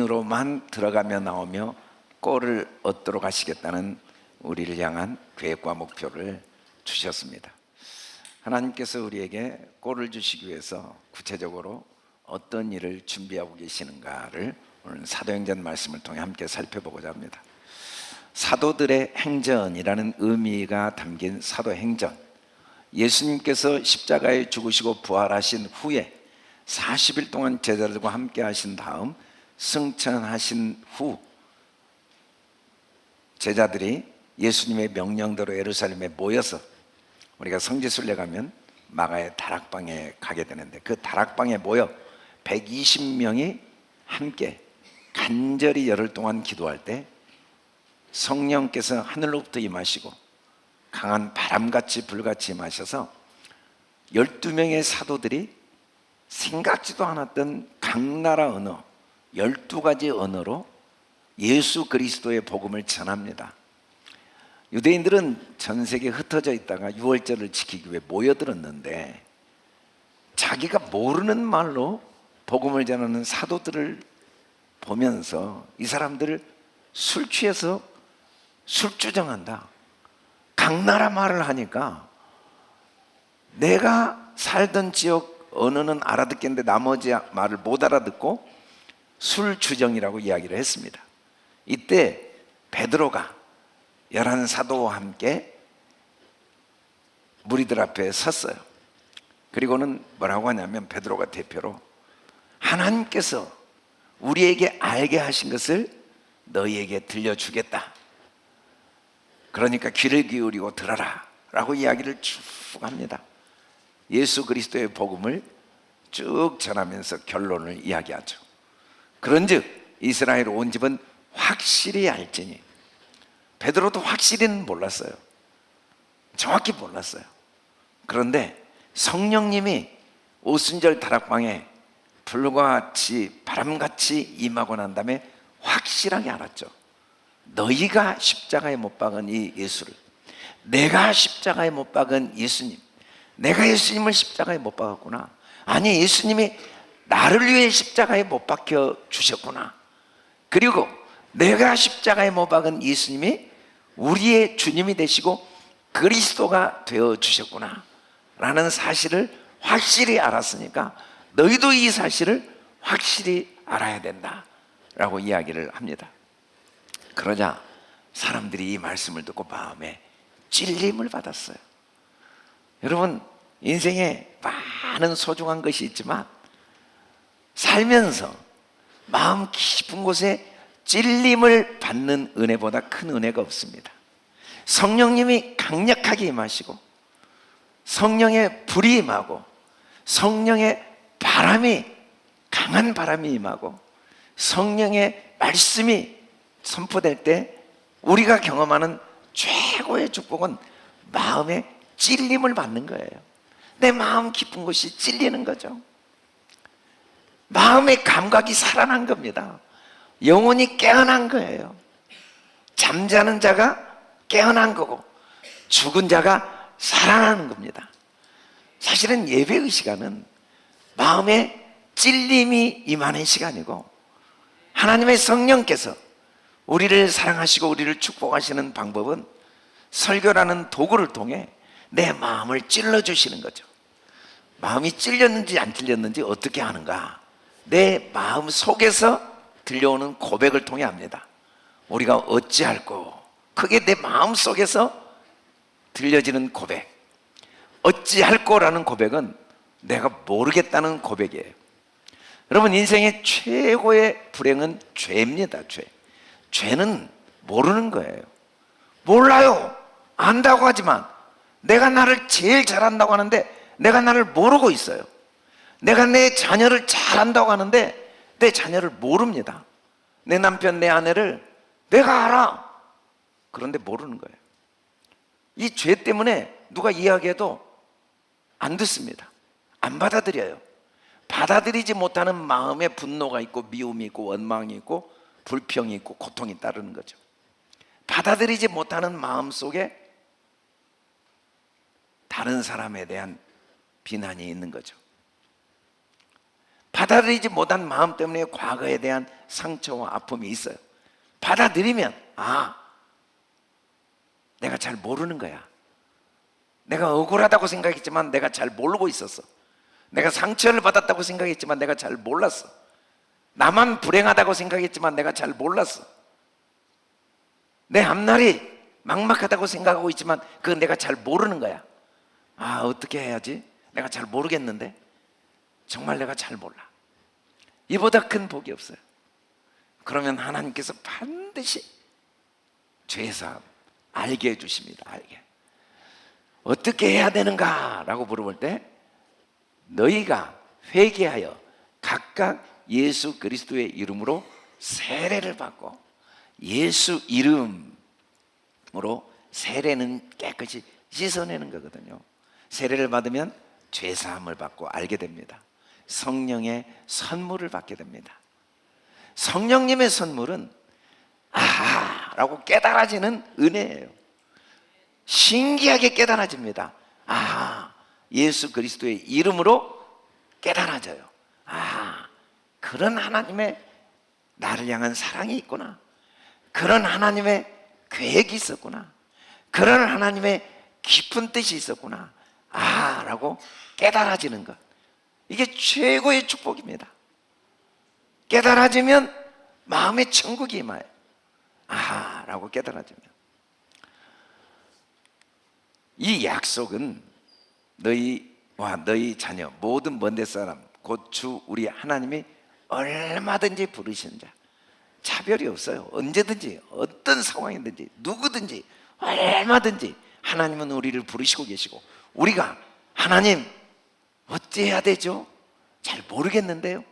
안으로만 들어가며 나오며 꼴을 얻도록 하시겠다는 우리를 향한 계획과 목표를 주셨습니다. 하나님께서 우리에게 꼴을 주시기 위해서 구체적으로 어떤 일을 준비하고 계시는가를 오늘 사도행전 말씀을 통해 함께 살펴보고자 합니다. 사도들의 행전이라는 의미가 담긴 사도행전, 예수님께서 십자가에 죽으시고 부활하신 후에 40일 동안 제자들과 함께 하신 다음 승천하신 후 제자들이 예수님의 명령대로 예루살렘에 모여서, 우리가 성지순례 가면 마가의 다락방에 가게 되는데, 그 다락방에 모여 120명이 함께 간절히 열흘 동안 기도할 때 성령께서 하늘로부터 임하시고 강한 바람같이 불같이 임하셔서 12명의 사도들이 생각지도 않았던 각 나라 언어 12가지 언어로 예수 그리스도의 복음을 전합니다. 유대인들은 전 세계에 흩어져 있다가 유월절을 지키기 위해 모여들었는데, 자기가 모르는 말로 복음을 전하는 사도들을 보면서 이 사람들을 술 취해서 술주정한다, 각 나라 말을 하니까 내가 살던 지역 언어는 알아듣겠는데 나머지 말을 못 알아듣고 술주정이라고 이야기를 했습니다. 이때 베드로가 11사도와 함께 무리들 앞에 섰어요. 그리고는 뭐라고 하냐면, 베드로가 대표로 하나님께서 우리에게 알게 하신 것을 너희에게 들려주겠다, 그러니까 귀를 기울이고 들어라 라고 이야기를 쭉 합니다. 예수 그리스도의 복음을 쭉 전하면서 결론을 이야기하죠. 그런즉 이스라엘 온 집은 확실히 알지니. 베드로도 확실히는 몰랐어요. 정확히 몰랐어요. 그런데 성령님이 오순절 다락방에 불과 같이 바람같이 임하고 난 다음에 확실하게 알았죠. 너희가 십자가에 못 박은 이 예수를, 내가 십자가에 못 박은 예수님, 내가 예수님을 십자가에 못 박았구나. 아니, 예수님이 나를 위해 십자가에 못 박혀 주셨구나. 그리고 내가 십자가에 못 박은 예수님이 우리의 주님이 되시고 그리스도가 되어 주셨구나 라는 사실을 확실히 알았으니까 너희도 이 사실을 확실히 알아야 된다 라고 이야기를 합니다. 그러자 사람들이 이 말씀을 듣고 마음에 찔림을 받았어요. 여러분, 인생에 많은 소중한 것이 있지만 살면서 마음 깊은 곳에 찔림을 받는 은혜보다 큰 은혜가 없습니다. 성령님이 강력하게 임하시고 성령의 불이 임하고 성령의 바람이, 강한 바람이 임하고 성령의 말씀이 선포될 때 우리가 경험하는 최고의 축복은 마음에 찔림을 받는 거예요. 내 마음 깊은 곳이 찔리는 거죠. 마음의 감각이 살아난 겁니다. 영혼이 깨어난 거예요. 잠자는 자가 깨어난 거고 죽은 자가 살아나는 겁니다. 사실은 예배의 시간은 마음에 찔림이 임하는 시간이고, 하나님의 성령께서 우리를 사랑하시고 우리를 축복하시는 방법은 설교라는 도구를 통해 내 마음을 찔러주시는 거죠. 마음이 찔렸는지 안 찔렸는지 어떻게 하는가? 내 마음 속에서 들려오는 고백을 통해 합니다. 우리가 어찌할꼬, 그게 내 마음 속에서 들려지는 고백. 어찌할꼬라는 고백은 내가 모르겠다는 고백이에요. 여러분, 인생의 최고의 불행은 죄입니다. 죄는 모르는 거예요. 몰라요, 안다고 하지만 내가 나를 제일 잘한다고 하는데 내가 나를 모르고 있어요. 내가 내 자녀를 잘한다고 하는데 내 자녀를 모릅니다. 내 남편, 내 아내를 내가 알아. 그런데 모르는 거예요. 이 죄 때문에 누가 이야기해도 안 듣습니다. 안 받아들여요. 받아들이지 못하는 마음에 분노가 있고 미움이 있고 원망이 있고 불평이 있고 고통이 따르는 거죠. 받아들이지 못하는 마음 속에 다른 사람에 대한 비난이 있는 거죠. 받아들이지 못한 마음 때문에 과거에 대한 상처와 아픔이 있어요. 받아들이면 내가 잘 모르는 거야. 내가 억울하다고 생각했지만 내가 잘 모르고 있었어. 내가 상처를 받았다고 생각했지만 내가 잘 몰랐어. 나만 불행하다고 생각했지만 내가 잘 몰랐어. 내 앞날이 막막하다고 생각하고 있지만 그건 내가 잘 모르는 거야. 어떻게 해야지? 내가 잘 모르겠는데. 정말 내가 잘 몰라. 이보다 큰 복이 없어요. 그러면 하나님께서 반드시 죄사함 알게 해주십니다. 알게. 어떻게 해야 되는가? 라고 물어볼 때 너희가 회개하여 각각 예수 그리스도의 이름으로 세례를 받고, 예수 이름으로 세례는 깨끗이 씻어내는 거거든요. 세례를 받으면 죄사함을 받고 알게 됩니다. 성령의 선물을 받게 됩니다. 성령님의 선물은 라고 깨달아지는 은혜예요. 신기하게 깨달아집니다. 예수 그리스도의 이름으로 깨달아져요. 그런 하나님의 나를 향한 사랑이 있구나. 그런 하나님의 계획이 있었구나. 그런 하나님의 깊은 뜻이 있었구나. 라고 깨달아지는 것. 이게 최고의 축복입니다. 깨달아지면 마음의 천국이 임해요. 라고 깨달아지면. 이 약속은 너희와 너희 자녀 모든 먼데 사람 곧 주 우리 하나님이 얼마든지 부르시는 자, 차별이 없어요. 언제든지 어떤 상황이든지 누구든지 얼마든지 하나님은 우리를 부르시고 계시고, 우리가 하나님 어찌해야 되죠? 잘 모르겠는데요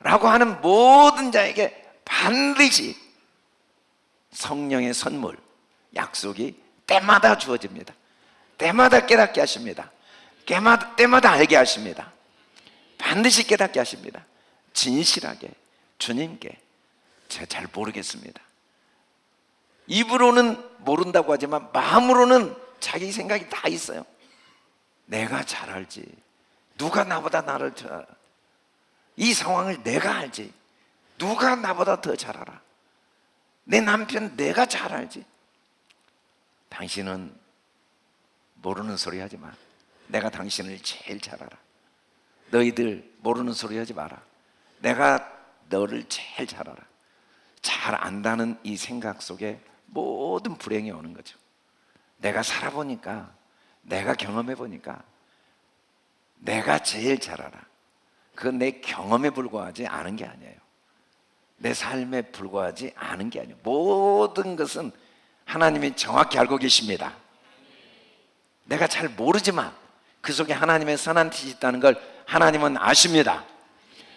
라고 하는 모든 자에게 반드시 성령의 선물, 약속이 때마다 주어집니다. 때마다 깨닫게 하십니다. 때마다 알게 하십니다. 반드시 깨닫게 하십니다. 진실하게 주님께 제가 잘 모르겠습니다. 입으로는 모른다고 하지만 마음으로는 자기 생각이 다 있어요. 내가 잘 알지. 누가 나보다 나를 잘 알아. 이 상황을 내가 알지. 누가 나보다 더 잘 알아. 내 남편 내가 잘 알지. 당신은 모르는 소리 하지 마. 내가 당신을 제일 잘 알아. 너희들 모르는 소리 하지 마라. 내가 너를 제일 잘 알아. 잘 안다는 이 생각 속에 모든 불행이 오는 거죠. 내가 살아보니까, 내가 경험해보니까 내가 제일 잘 알아. 그건 내 경험에 불과하지 않은 게 아니에요. 내 삶에 불과하지 않은 게 아니에요. 모든 것은 하나님이 정확히 알고 계십니다. 내가 잘 모르지만 그 속에 하나님의 선한 뜻이 있다는 걸 하나님은 아십니다.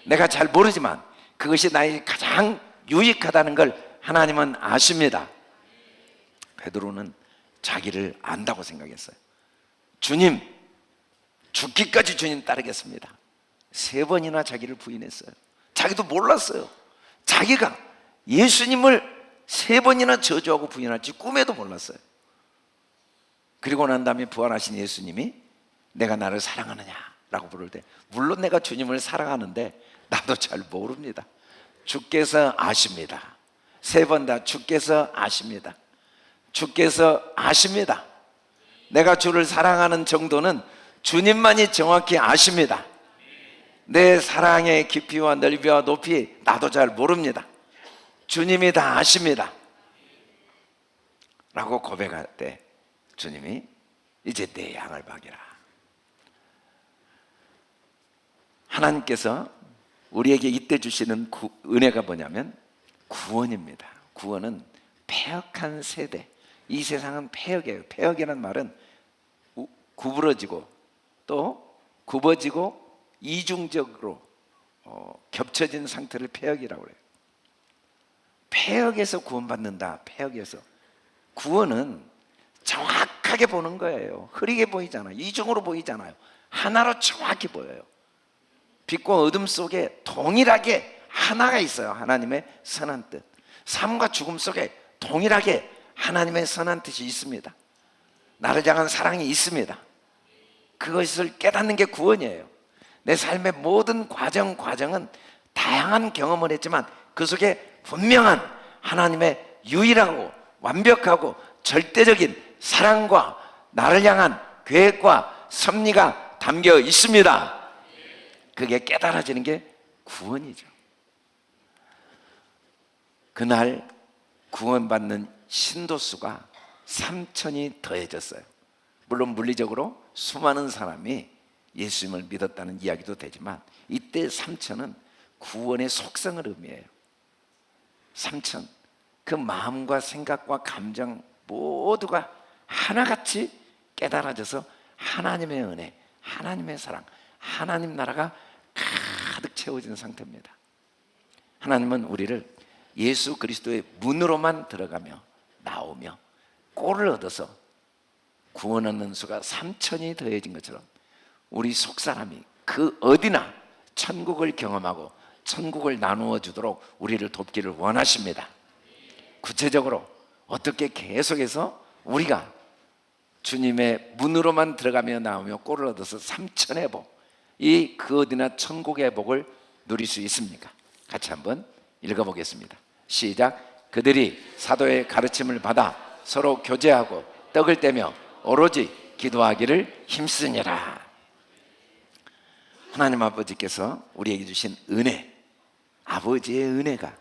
내가 잘 모르지만 그것이 나에게 가장 유익하다는 걸 하나님은 아십니다. 베드로는 자기를 안다고 생각했어요. 주님, 죽기까지 주님 따르겠습니다. 3번이나 자기를 부인했어요. 자기도 몰랐어요. 자기가 예수님을 3번이나 저주하고 부인할지 꿈에도 몰랐어요. 그리고 난 다음에 부활하신 예수님이 내가 나를 사랑하느냐 라고 부를 때, 물론 내가 주님을 사랑하는데 나도 잘 모릅니다. 주께서 아십니다. 3번 다 주께서 아십니다. 주께서 아십니다. 내가 주를 사랑하는 정도는 주님만이 정확히 아십니다. 내 사랑의 깊이와 넓이와 높이 나도 잘 모릅니다. 주님이 다 아십니다 라고 고백할 때 주님이 이제 내 양을 먹이라. 하나님께서 우리에게 이때 주시는 은혜가 뭐냐면 구원입니다. 구원은 패역한 세대, 이 세상은 패역이에요. 패역이라는 말은 구부러지고 또 굽어지고 이중적으로 겹쳐진 상태를 패역이라고 그래요. 패역에서 구원받는다. 패역에서. 구원은 정확하게 보는 거예요. 흐리게 보이잖아요. 이중으로 보이잖아요. 하나로 정확히 보여요. 빛과 어둠 속에 동일하게 하나가 있어요. 하나님의 선한 뜻. 삶과 죽음 속에 동일하게 하나님의 선한 뜻이 있습니다. 나를 향한 사랑이 있습니다. 그것을 깨닫는 게 구원이에요. 내 삶의 모든 과정은 다양한 경험을 했지만 그 속에 분명한 하나님의 유일하고 완벽하고 절대적인 사랑과 나를 향한 계획과 섭리가 담겨 있습니다. 그게 깨달아지는 게 구원이죠. 그날 구원받는 신도수가 3천이 더해졌어요. 물론 물리적으로 수많은 사람이 예수님을 믿었다는 이야기도 되지만 이때 3천은 구원의 속성을 의미해요. 3천, 그 마음과 생각과 감정 모두가 하나같이 깨달아져서 하나님의 은혜, 하나님의 사랑, 하나님 나라가 가득 채워진 상태입니다. 하나님은 우리를 예수 그리스도의 문으로만 들어가며 나오며 꼴을 얻어서 구원 얻는 수가 3천이 더해진 것처럼 우리 속사람이 그 어디나 천국을 경험하고 천국을 나누어 주도록 우리를 돕기를 원하십니다. 구체적으로 어떻게 계속해서 우리가 주님의 문으로만 들어가며 나오며 꼴을 얻어서 3천의 복, 이 그 어디나 천국의 복을 누릴 수 있습니까? 같이 한번 읽어보겠습니다. 시작. 그들이 사도의 가르침을 받아 서로 교제하고 떡을 떼며 오로지 기도하기를 힘쓰니라. 하나님 아버지께서 우리에게 주신 은혜, 아버지의 은혜가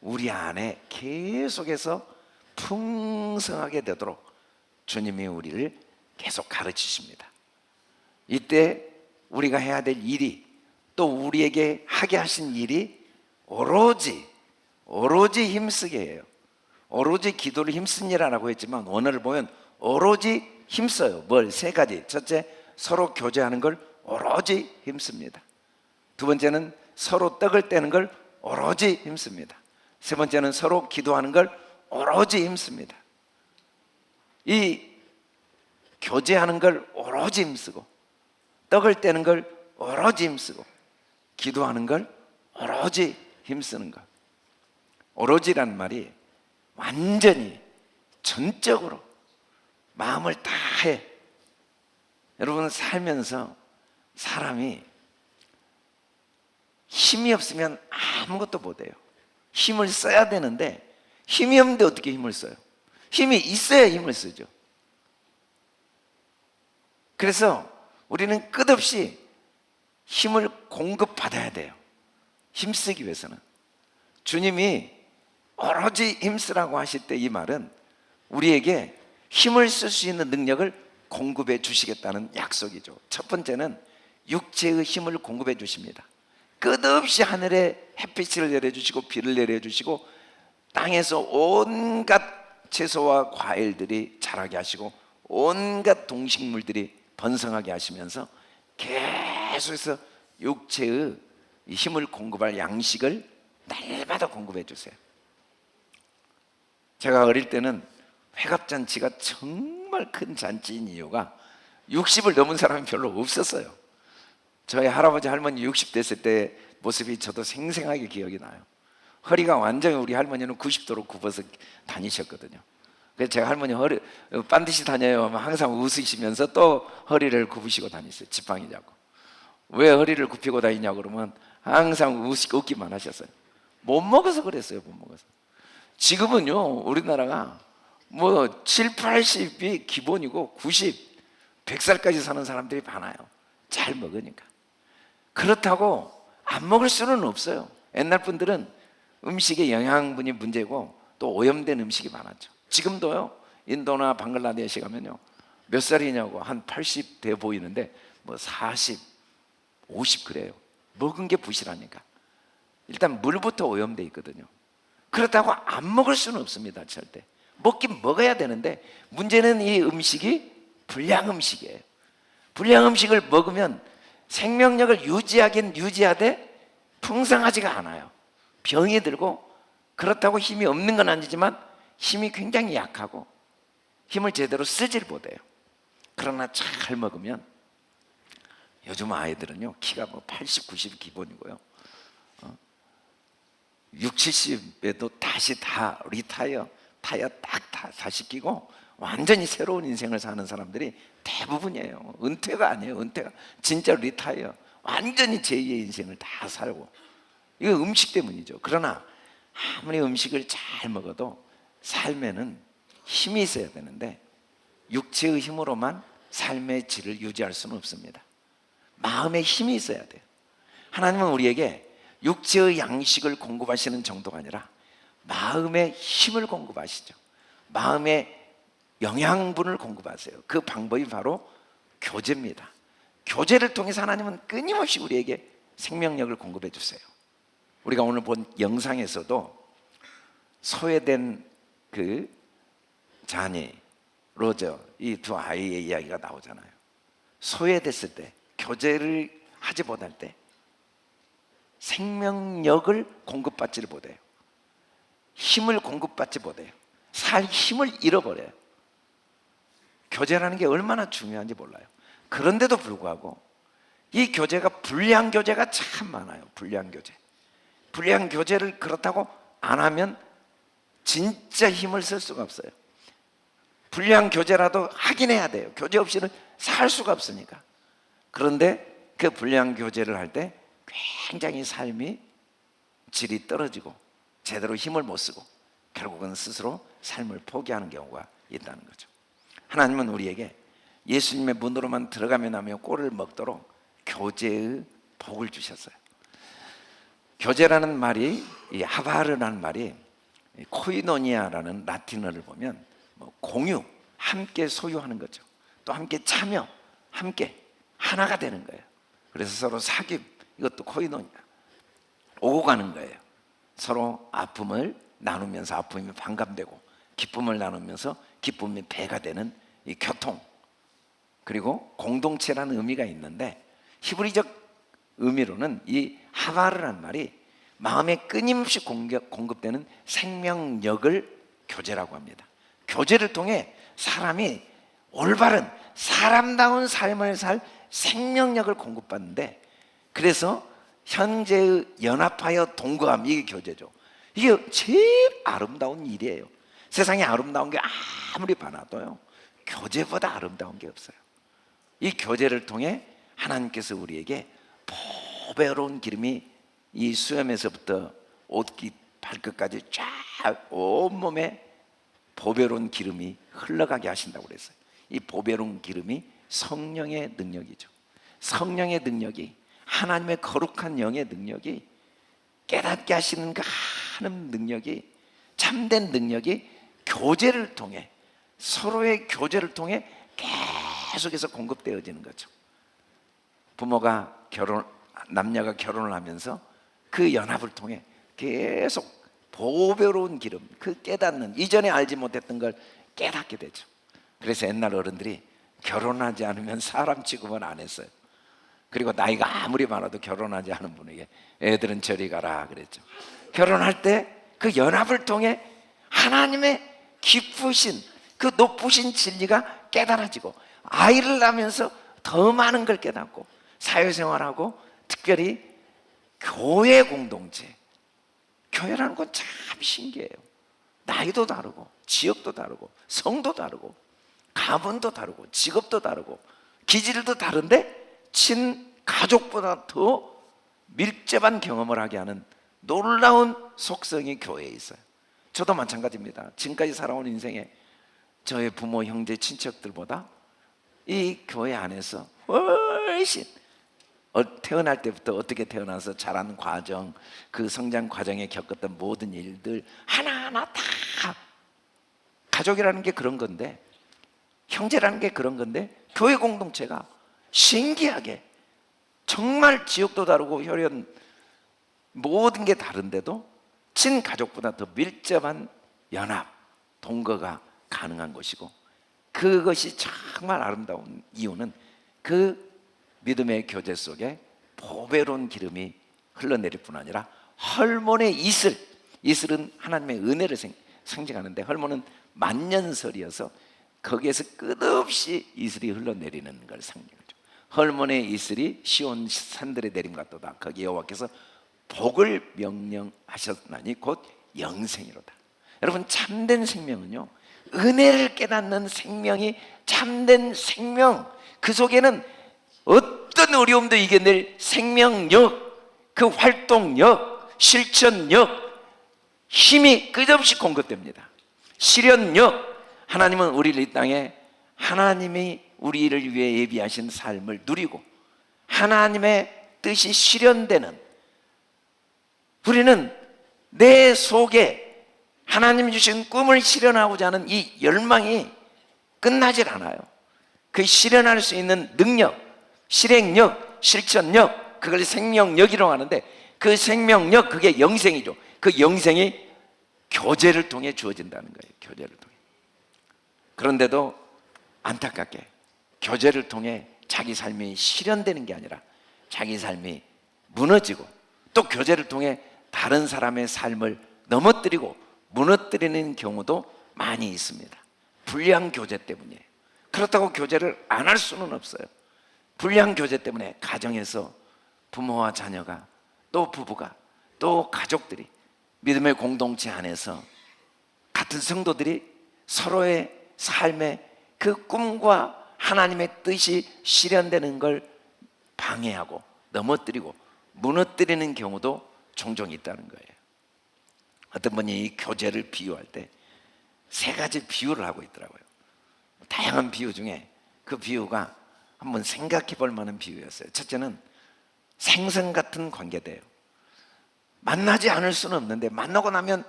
우리 안에 계속해서 풍성하게 되도록 주님이 우리를 계속 가르치십니다. 이때 우리가 해야 될 일이, 또 우리에게 하게 하신 일이 오로지 힘쓰게 해요. 오로지 기도를 힘쓰니라라고 했지만 원어를 보면 오로지 힘써요. 뭘? 세 가지. 첫째, 서로 교제하는 걸 오로지 힘씁니다. 두 번째는 서로 떡을 떼는 걸 오로지 힘씁니다. 세 번째는 서로 기도하는 걸 오로지 힘씁니다. 이 교제하는 걸 오로지 힘쓰고, 떡을 떼는 걸 오로지 힘쓰고, 기도하는 걸 오로지 힘쓰는 것. 오로지라는 말이 완전히 전적으로 마음을 다해. 여러분, 살면서 사람이 힘이 없으면 아무것도 못해요. 힘을 써야 되는데 힘이 없는데 어떻게 힘을 써요? 힘이 있어야 힘을 쓰죠. 그래서 우리는 끝없이 힘을 공급받아야 돼요. 힘쓰기 위해서는. 주님이 오로지 힘쓰라고 하실 때 이 말은 우리에게 힘을 쓸 수 있는 능력을 공급해 주시겠다는 약속이죠. 첫 번째는 육체의 힘을 공급해 주십니다. 끝없이 하늘에 햇빛을 내려주시고 비를 내려주시고 땅에서 온갖 채소와 과일들이 자라게 하시고 온갖 동식물들이 번성하게 하시면서 계속해서 육체의 힘을 공급할 양식을 날마다 공급해 주세요. 제가 어릴 때는 회갑잔치가 정말 큰 잔치인 이유가 60을 넘은 사람이 별로 없었어요. 저희 할아버지 할머니 60 됐을 때 모습이 저도 생생하게 기억이 나요. 허리가 완전히, 우리 할머니는 90도로 굽어서 다니셨거든요. 그래서 제가 할머니 허리 반드시 다녀요 하면 항상 웃으시면서 또 허리를 굽으시고 다니셨어요. 지팡이냐고. 왜 허리를 굽히고 다니냐고 그러면 항상 웃기만 하셨어요. 못 먹어서 그랬어요. 못 먹어서. 지금은요, 우리나라가 뭐 7, 80이 기본이고 90, 100살까지 사는 사람들이 많아요. 잘 먹으니까. 그렇다고 안 먹을 수는 없어요. 옛날 분들은 음식의 영양분이 문제고 또 오염된 음식이 많았죠. 지금도요, 인도나 방글라데시 가면요, 몇 살이냐고 한 80 돼 보이는데 뭐 40, 50 그래요. 먹은 게 부실하니까. 일단 물부터 오염돼 있거든요. 그렇다고 안 먹을 수는 없습니다. 절대. 먹긴 먹어야 되는데 문제는 이 음식이 불량 음식이에요. 불량 음식을 먹으면 생명력을 유지하긴 유지하되 풍성하지가 않아요. 병이 들고, 그렇다고 힘이 없는 건 아니지만 힘이 굉장히 약하고 힘을 제대로 쓰질 못해요. 그러나 잘 먹으면, 요즘 아이들은요 키가 뭐 80, 90 기본이고요, 6, 70에도 다시 다 리타이어, 타이어 다 시키고 완전히 새로운 인생을 사는 사람들이 대부분이에요. 은퇴가 아니에요. 은퇴가 진짜 리타이어, 완전히 제2의 인생을 다 살고, 이거 음식 때문이죠. 그러나 아무리 음식을 잘 먹어도 삶에는 힘이 있어야 되는데 육체의 힘으로만 삶의 질을 유지할 수는 없습니다. 마음의 힘이 있어야 돼요. 하나님은 우리에게 육체의 양식을 공급하시는 정도가 아니라 마음의 힘을 공급하시죠. 마음의 영양분을 공급하세요. 그 방법이 바로 교제입니다. 교제를 통해서 하나님은 끊임없이 우리에게 생명력을 공급해 주세요. 우리가 오늘 본 영상에서도 소외된 그 자니, 로저, 이 두 아이의 이야기가 나오잖아요. 소외됐을 때, 교제를 하지 못할 때 생명력을 공급받지를 못해요. 힘을 공급받지 못해요. 살 힘을 잃어버려요. 교제라는 게 얼마나 중요한지 몰라요. 그런데도 불구하고 이 교제가 불량 교제가 참 많아요. 불량 교제. 불량 교제를 그렇다고 안 하면 진짜 힘을 쓸 수가 없어요. 불량 교제라도 하긴 해야 돼요. 교제 없이는 살 수가 없으니까. 그런데 그 불량 교제를 할 때 굉장히 삶이 질이 떨어지고 제대로 힘을 못 쓰고 결국은 스스로 삶을 포기하는 경우가 있다는 거죠. 하나님은 우리에게 예수님의 문으로만 들어가면 하며 꼴을 먹도록 교제의 복을 주셨어요. 교제라는 말이, 이 하바르라는 말이 코이노니아라는 라틴어를 보면 공유, 함께 소유하는 거죠. 또 함께 참여, 함께 하나가 되는 거예요. 그래서 서로 사귑, 이것도 코이노니아, 오고 가는 거예요. 서로 아픔을 나누면서 아픔이 반감되고 기쁨을 나누면서 기쁨이 배가 되는 이 교통, 그리고 공동체라는 의미가 있는데 히브리적 의미로는 이 하바르라는 말이 마음에 끊임없이 공급되는 생명력을 교제라고 합니다. 교제를 통해 사람이 올바른 사람다운 삶을 살 생명력을 공급받는데, 그래서 현재의 연합하여 동거함, 이게 교제죠. 이게 제일 아름다운 일이에요. 세상에 아름다운 게 아무리 많아도요, 교제보다 아름다운 게 없어요. 이 교제를 통해 하나님께서 우리에게 보배로운 기름이 이 수염에서부터 옷깃 발끝까지 쫙 온몸에 보배로운 기름이 흘러가게 하신다고 그랬어요. 이 보배로운 기름이 성령의 능력이죠. 성령의 능력이, 하나님의 거룩한 영의 능력이, 깨닫게 하시는 그 하나님 능력이, 참된 능력이 교제를 통해, 서로의 교제를 통해 계속해서 공급되어지는 거죠. 부모가 남녀가 결혼을 하면서 그 연합을 통해 계속 보배로운 기름, 그 깨닫는, 이전에 알지 못했던 걸 깨닫게 되죠. 그래서 옛날 어른들이 결혼하지 않으면 사람 취급을 안 했어요. 그리고 나이가 아무리 많아도 결혼하지 않은 분에게 애들은 저리 가라 그랬죠. 결혼할 때 그 연합을 통해 하나님의 깊으신 그 높으신 진리가 깨달아지고, 아이를 낳으면서 더 많은 걸 깨닫고, 사회생활하고 특별히 교회 공동체, 교회라는 건 참 신기해요. 나이도 다르고 지역도 다르고 성도 다르고 가문도 다르고 직업도 다르고 기질도 다른데 친가족보다 더 밀접한 경험을 하게 하는 놀라운 속성이 교회에 있어요. 저도 마찬가지입니다. 지금까지 살아온 인생에 저의 부모, 형제, 친척들보다 이 교회 안에서 훨씬 태어날 때부터 어떻게 태어나서 자란 과정, 그 성장 과정에 겪었던 모든 일들 하나하나 다, 가족이라는 게 그런 건데, 형제라는 게 그런 건데, 교회 공동체가 신기하게 정말 지역도 다르고 혈연 모든 게 다른데도 친가족보다 더 밀접한 연합, 동거가 가능한 것이고, 그것이 정말 아름다운 이유는 그 믿음의 교제 속에 보배로운 기름이 흘러내릴 뿐 아니라 헐몬의 이슬은 하나님의 은혜를 상징하는데, 헐몬은 만년설이어서 거기에서 끝없이 이슬이 흘러내리는 걸 상징하죠. 헐몬의 이슬이 시온 산들에 내림 같도다. 거기 여호와께서 복을 명령하셨나니 곧 영생이로다. 여러분, 참된 생명은요, 은혜를 깨닫는 생명이 참된 생명. 그 속에는 어떤 어려움도 이겨낼 생명력, 그 활동력, 실천력, 힘이 끝없이 공급됩니다. 실현력, 하나님은 우리를 이 땅에 하나님이 우리를 위해 예비하신 삶을 누리고 하나님의 뜻이 실현되는, 우리는 내 속에 하나님이 주신 꿈을 실현하고자 하는 이 열망이 끝나질 않아요. 그 실현할 수 있는 능력, 실행력, 실천력, 그걸 생명력이라고 하는데, 그 생명력, 그게 영생이죠. 그 영생이 교제를 통해 주어진다는 거예요. 교제를 통해. 그런데도 안타깝게 교제를 통해 자기 삶이 실현되는 게 아니라 자기 삶이 무너지고, 또 교제를 통해 다른 사람의 삶을 넘어뜨리고 무너뜨리는 경우도 많이 있습니다. 불량 교제 때문이에요. 그렇다고 교제를 안 할 수는 없어요. 불량 교제 때문에 가정에서 부모와 자녀가, 또 부부가, 또 가족들이, 믿음의 공동체 안에서 같은 성도들이 서로의 삶의 그 꿈과 하나님의 뜻이 실현되는 걸 방해하고 넘어뜨리고 무너뜨리는 경우도 종종 있다는 거예요. 어떤 분이 이 교제를 비유할 때 세 가지 비유를 하고 있더라고요. 다양한 비유 중에 그 비유가 한번 생각해 볼 만한 비유였어요. 첫째는 생선 같은 관계대요. 만나지 않을 수는 없는데 만나고 나면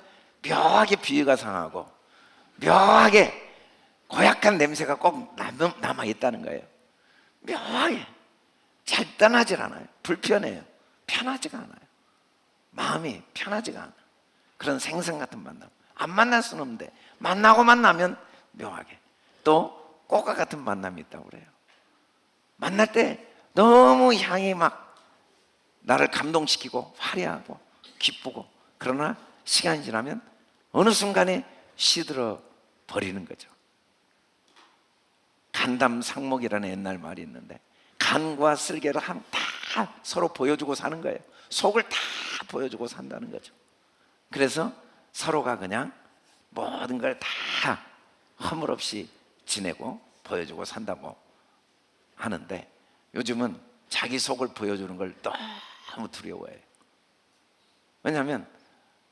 묘하게 비위가 상하고 묘하게 고약한 냄새가 꼭 남아있다는 거예요. 묘하게 잘 떠나질 않아요. 불편해요. 편하지가 않아요. 마음이 편하지가 않아요. 그런 생선 같은 만남. 안 만날 수는 없는데 만나고 만나면 묘하게, 또 꽃과 같은 만남이 있다고 그래요. 만날 때 너무 향이 막 나를 감동시키고 화려하고 기쁘고, 그러나 시간이 지나면 어느 순간에 시들어 버리는 거죠. 간담상목이라는 옛날 말이 있는데, 간과 쓸개를 다 서로 보여주고 사는 거예요. 속을 다 보여주고 산다는 거죠. 그래서 서로가 그냥 모든 걸 다 허물없이 지내고 보여주고 산다고 하는데, 요즘은 자기 속을 보여주는 걸 너무 두려워해요. 왜냐하면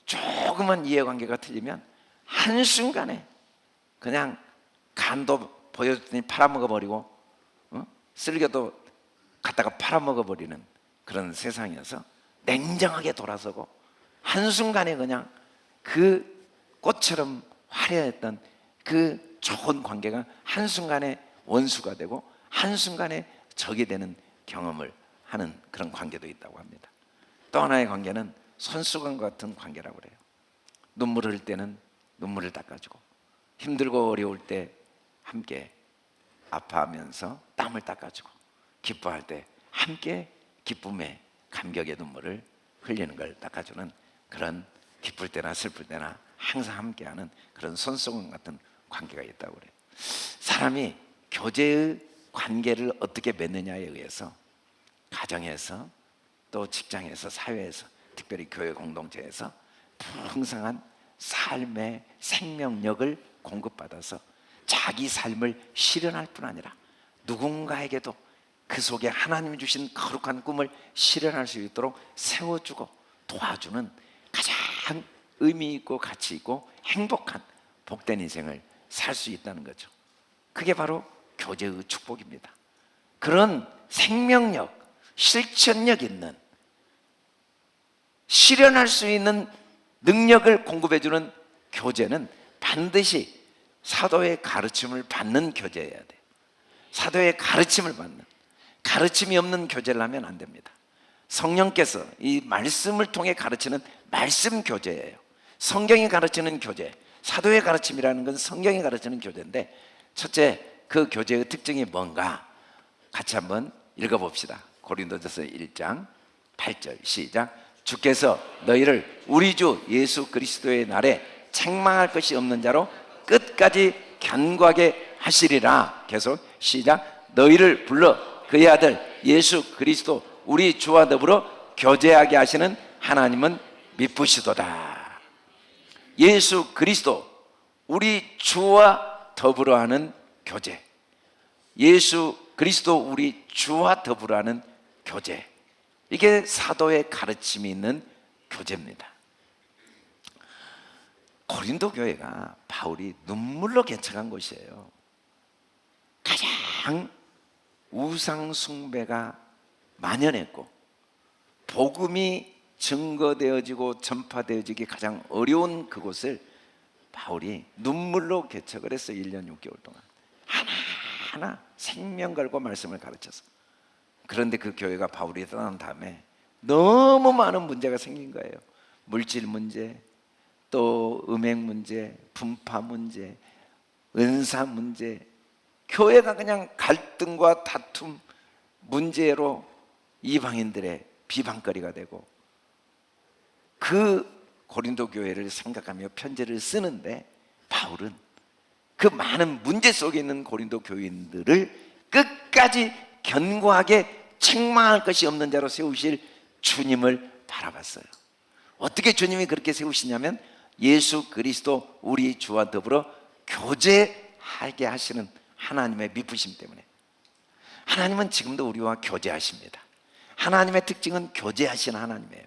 조그만 이해관계가 틀리면 한순간에 그냥 간도 보여줬더니 팔아먹어버리고 쓸개도 갖다가 팔아먹어버리는 그런 세상이어서 냉정하게 돌아서고, 한순간에 그냥 그 꽃처럼 화려했던 그 좋은 관계가 한순간에 원수가 되고 한순간에 적이 되는 경험을 하는 그런 관계도 있다고 합니다. 또 하나의 관계는 손수건과 같은 관계라고 그래요. 눈물 흘릴 때는 눈물을 닦아주고, 힘들고 어려울 때 함께 아파하면서 땀을 닦아주고, 기뻐할 때 함께 기쁨의 감격의 눈물을 흘리는 걸 닦아주는, 그런 기쁠 때나 슬플 때나 항상 함께하는 그런 손수건 같은 관계가 있다고 그래요. 사람이 교제의 관계를 어떻게 맺느냐에 의해서 가정에서, 또 직장에서, 사회에서, 특별히 교회 공동체에서 풍성한 삶의 생명력을 공급받아서 자기 삶을 실현할 뿐 아니라 누군가에게도 그 속에 하나님이 주신 거룩한 꿈을 실현할 수 있도록 세워주고 도와주는 가장 의미 있고 가치 있고 행복한 복된 인생을 살 수 있다는 거죠. 그게 바로 교제의 축복입니다. 그런 생명력, 실천력 있는, 실현할 수 있는 능력을 공급해주는 교제는 반드시 사도의 가르침을 받는 교제여야 돼요. 사도의 가르침을 받는, 가르침이 없는 교제를 하면 안 됩니다. 성령께서 이 말씀을 통해 가르치는 말씀 교제예요. 성경이 가르치는 교제, 사도의 가르침이라는 건 성경이 가르치는 교제인데, 첫째, 그 교제의 특징이 뭔가 같이 한번 읽어봅시다. 고린도전서 1장 8절 시작. 주께서 너희를 우리 주 예수 그리스도의 날에 책망할 것이 없는 자로 끝까지 견고하게 하시리라. 계속 시작. 너희를 불러 그의 아들 예수 그리스도 우리 주와 더불어 교제하게 하시는 하나님은 미쁘시도다. 예수 그리스도 우리 주와 더불어 하는 교제, 예수 그리스도 우리 주와 더불어하는 교제, 이게 사도의 가르침이 있는 교제입니다. 고린도 교회가 바울이 눈물로 개척한 곳이에요. 가장 우상 숭배가 만연했고 복음이 증거되어지고 전파되어지기 가장 어려운 그곳을 바울이 눈물로 개척을 했어요. 1년 6개월 동안 하나하나 생명 걸고 말씀을 가르쳐서. 그런데 그 교회가 바울이 떠난 다음에 너무 많은 문제가 생긴 거예요. 물질 문제, 또 음행 문제, 분파 문제, 은사 문제, 교회가 그냥 갈등과 다툼 문제로 이방인들의 비방거리가 되고, 그 고린도 교회를 생각하며 편지를 쓰는데 바울은 그 많은 문제 속에 있는 고린도 교인들을 끝까지 견고하게 책망할 것이 없는 자로 세우실 주님을 바라봤어요. 어떻게 주님이 그렇게 세우시냐면 예수 그리스도 우리 주와 더불어 교제하게 하시는 하나님의 미쁘심 때문에. 하나님은 지금도 우리와 교제하십니다. 하나님의 특징은 교제하시는 하나님이에요.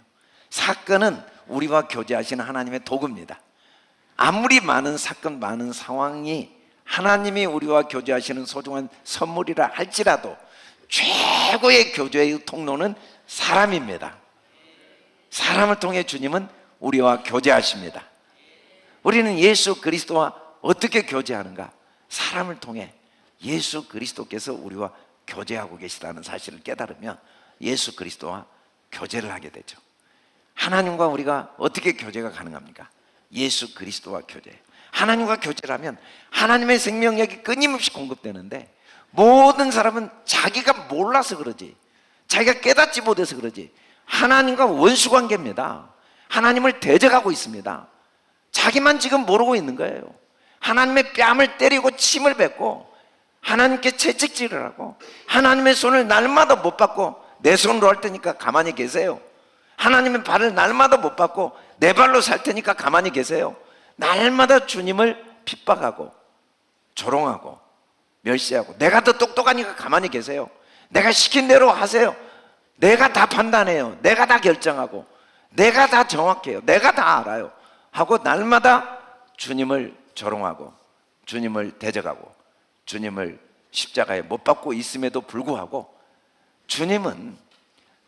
사건은 우리와 교제하시는 하나님의 도구입니다. 아무리 많은 사건, 많은 상황이 하나님이 우리와 교제하시는 소중한 선물이라 할지라도 최고의 교제의 통로는 사람입니다. 사람을 통해 주님은 우리와 교제하십니다. 우리는 예수 그리스도와 어떻게 교제하는가? 사람을 통해 예수 그리스도께서 우리와 교제하고 계시다는 사실을 깨달으면 예수 그리스도와 교제를 하게 되죠. 하나님과 우리가 어떻게 교제가 가능합니까? 예수 그리스도와 교제. 하나님과 교제를 하면 하나님의 생명력이 끊임없이 공급되는데, 모든 사람은 자기가 몰라서 그러지, 자기가 깨닫지 못해서 그러지, 하나님과 원수관계입니다. 하나님을 대적하고 있습니다. 자기만 지금 모르고 있는 거예요. 하나님의 뺨을 때리고 침을 뱉고 하나님께 채찍질을 하고 하나님의 손을 날마다 못 받고 내 손으로 할 테니까 가만히 계세요. 하나님의 발을 날마다 못 받고 내 발로 살 테니까 가만히 계세요. 날마다 주님을 핍박하고 조롱하고 멸시하고, 내가 더 똑똑하니까 가만히 계세요. 내가 시킨 대로 하세요. 내가 다 판단해요. 내가 다 결정하고 내가 다 정확해요. 내가 다 알아요 하고 날마다 주님을 조롱하고 주님을 대적하고 주님을 십자가에 못 박고 있음에도 불구하고 주님은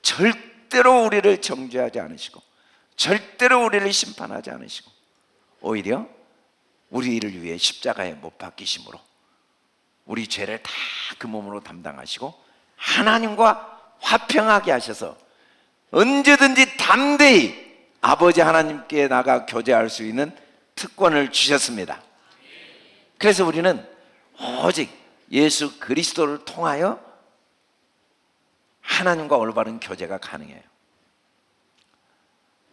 절대로 우리를 정죄하지 않으시고 절대로 우리를 심판하지 않으시고 오히려 우리를 위해 십자가에 못 박히심으로 우리 죄를 다 그 몸으로 담당하시고 하나님과 화평하게 하셔서 언제든지 담대히 아버지 하나님께 나가 교제할 수 있는 특권을 주셨습니다. 그래서 우리는 오직 예수 그리스도를 통하여 하나님과 올바른 교제가 가능해요.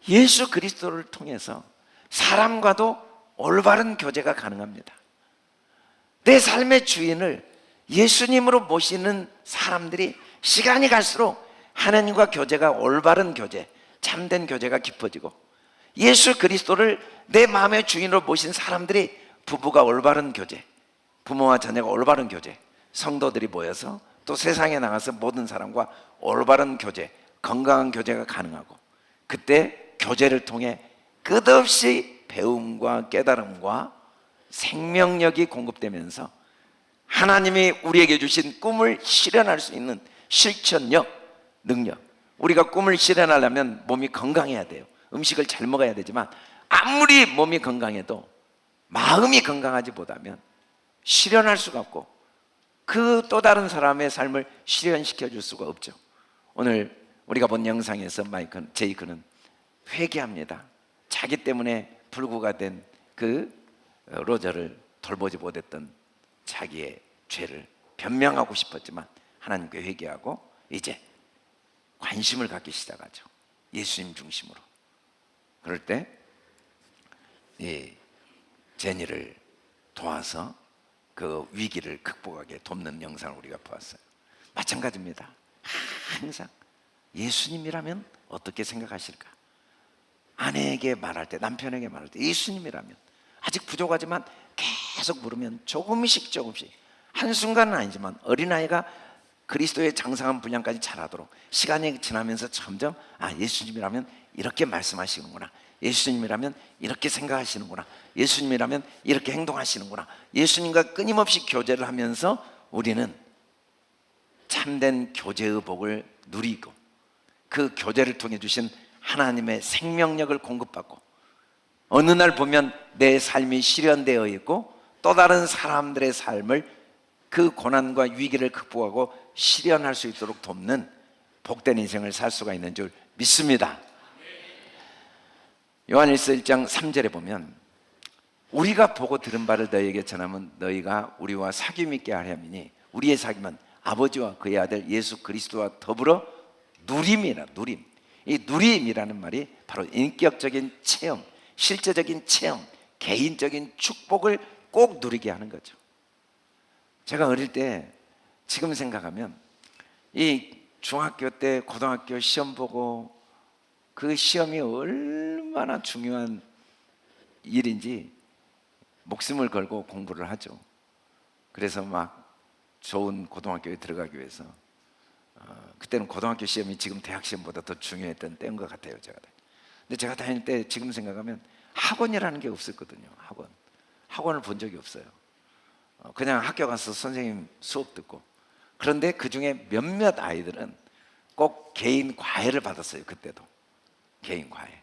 예수 그리스도를 통해서 사람과도 올바른 교제가 가능합니다. 내 삶의 주인을 예수님으로 모시는 사람들이 시간이 갈수록 하나님과 교제가 올바른 교제, 참된 교제가 깊어지고, 예수 그리스도를 내 마음의 주인으로 모신 사람들이 부부가 올바른 교제, 부모와 자녀가 올바른 교제, 성도들이 모여서 또 세상에 나가서 모든 사람과 올바른 교제, 건강한 교제가 가능하고, 그때 교제를 통해 끝없이 배움과 깨달음과 생명력이 공급되면서 하나님이 우리에게 주신 꿈을 실현할 수 있는 실천력, 능력. 우리가 꿈을 실현하려면 몸이 건강해야 돼요. 음식을 잘 먹어야 되지만 아무리 몸이 건강해도 마음이 건강하지 못하면 실현할 수가 없고 그 또 다른 사람의 삶을 실현시켜 줄 수가 없죠. 오늘 우리가 본 영상에서 제이크는 회개합니다. 자기 때문에 불구가 된 그 로저를 돌보지 못했던 자기의 죄를 변명하고 싶었지만 하나님께 회개하고 이제 관심을 갖기 시작하죠. 예수님 중심으로. 그럴 때 이 제니를 도와서 그 위기를 극복하게 돕는 영상을 우리가 보았어요. 마찬가지입니다. 항상 예수님이라면 어떻게 생각하실까? 아내에게 말할 때, 남편에게 말할 때 예수님이라면, 아직 부족하지만 계속 물으면 조금씩 한순간은 아니지만 어린아이가 그리스도의 장성한 분량까지 자라도록 시간이 지나면서 점점 예수님이라면 이렇게 말씀하시는구나, 예수님이라면 이렇게 생각하시는구나, 예수님이라면 이렇게 행동하시는구나, 예수님과 끊임없이 교제를 하면서 우리는 참된 교제의 복을 누리고 그 교제를 통해 주신 하나님의 생명력을 공급받고 어느 날 보면 내 삶이 실현되어 있고 또 다른 사람들의 삶을 그 고난과 위기를 극복하고 실현할 수 있도록 돕는 복된 인생을 살 수가 있는 줄 믿습니다. 요한일서 1장 3절에 보면 우리가 보고 들은 바를 너희에게 전하면 너희가 우리와 사귐 있게 하려 함이니 우리의 사귐은 아버지와 그의 아들 예수 그리스도와 더불어 누림이라. 누림. 이 누림이라는 말이 바로 인격적인 체험, 실제적인 체험, 개인적인 축복을 꼭 누리게 하는 거죠. 제가 어릴 때 지금 생각하면 이 중학교 때 고등학교 시험 보고 그 시험이 얼마나 중요한 일인지 목숨을 걸고 공부를 하죠. 그래서 막 좋은 고등학교에 들어가기 위해서 그때는 고등학교 시험이 지금 대학 시험보다 더 중요했던 때인 것 같아요. 근데 제가 다닐 때 지금 생각하면 학원이라는 게 없었거든요. 학원을 본 적이 없어요. 그냥 학교 가서 선생님 수업 듣고. 그런데 그 중에 몇몇 아이들은 꼭 개인 과외를 받았어요. 그때도 개인 과외.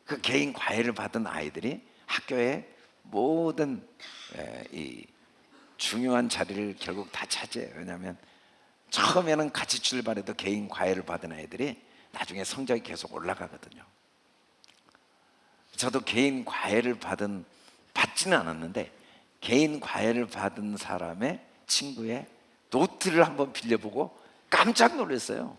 그 개인 과외를 받은 아이들이 학교의 모든 이 중요한 자리를 결국 다 차지해요. 왜냐하면 처음에는 같이 출발해도 개인 과외를 받은 아이들이 나중에 성적이 계속 올라가거든요. 저도 개인 과외를 받지는 않았는데 개인 과외를 받은 사람의 친구의 노트를 한번 빌려보고 깜짝 놀랐어요.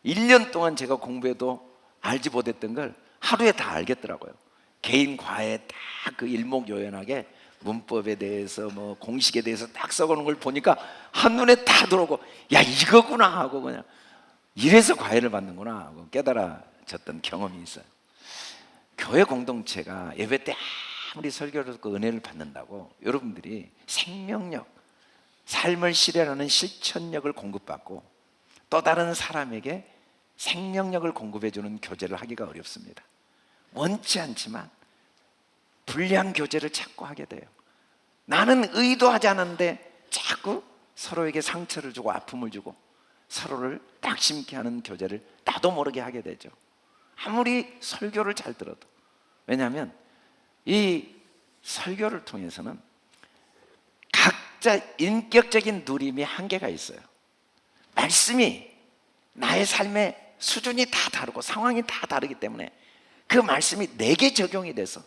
1년 동안 제가 공부해도 알지 못했던 걸 하루에 다 알겠더라고요. 개인 과외 딱 그 일목요연하게 문법에 대해서 뭐 공식에 대해서 딱 써놓은 걸 보니까 한눈에 다 들어오고 야 이거구나 하고 그냥 이래서 과외를 받는구나 하고 깨달아졌던 경험이 있어요. 교회 공동체가 예배 때 아무리 설교를 듣고 은혜를 받는다고 여러분들이 생명력, 삶을 실현하는 실천력을 공급받고 또 다른 사람에게 생명력을 공급해주는 교제를 하기가 어렵습니다. 원치 않지만 불량 교제를 자꾸 하게 돼요. 나는 의도하지 않았는데 자꾸 서로에게 상처를 주고 아픔을 주고 서로를 낙심케 하는 교제를 나도 모르게 하게 되죠. 아무리 설교를 잘 들어도. 왜냐하면 이 설교를 통해서는 각자 인격적인 누림이 한계가 있어요. 말씀이 나의 삶의 수준이 다 다르고 상황이 다 다르기 때문에 그 말씀이 내게 적용이 돼서